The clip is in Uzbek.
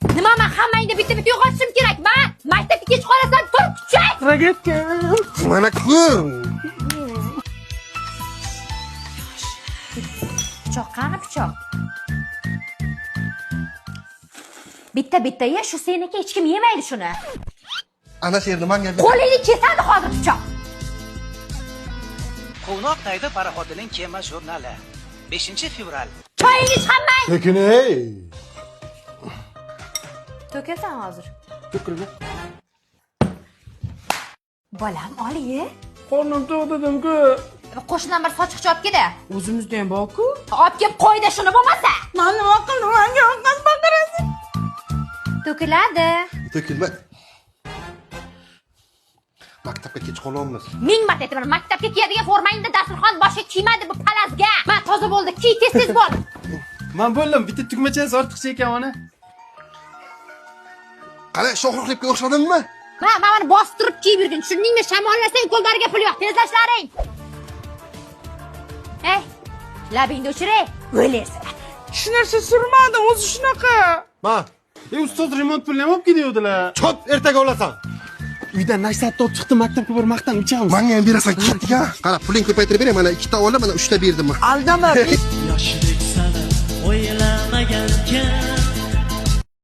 Nima men hammangni bitta-bitta yo'qotishim kerak? Men maktabga kech qolasan, turib kuchak. Ragetga. Mana ko'r. Pichoq qani pichoq? Bitta-bitta ye, shu seniki hech kim yemaydi shuni. Ana shu yerni menga ber. Qo'lingni kesadi hozir pichoq. Quvnoqdagi paraxodining kema jurnali 5-fevral. Choyingiz ichaman. Lekin ey. To'kasan hozir. To'kildi. Bolam, ol-ye. Qornim to'q dedim-ku. Qo'shnidan bir sochiqcha olib keldi. O'zimizda ham bor-ku. Olib kelib qo'yda shuni bo'lmasa. Men nima qildim? Menga oqqan baqirasiz. To'kiladi. To'kilma. Maktabga kech qolyapmiz. Ming marta aytaman, maktabga kiyadigan formangni dasturxon boshiga kiymadi bu palazga. Men toza bo'ldi, kiy tez-tez bo'l. Men bo'ldim, bitta tugmachasi ortiqcha ekan ona. Qara, shohruxlikka o'xshadimmi? Mana bostirib kiyib yurgin. Tushundingmi? Shamollasang qo'llariga pul yo'q. Tezlashlaring. Ey, labingni o'chiray. O'lersan. Hech narsa surmadim, o'zi shunaqa. Ma, ustoz remont pulini ham olib kelyaptilar. Chop, ertaga olasan. Uydan nashatni olib chiqdim, maktabga bir maqtan ichamiz. Menga ham berasan ketga. Qara, puling ko'paytirib bering. Mana 2 ta olib, mana 3 ta berdim. Aldama. Yoshlik sari o'ylamagankan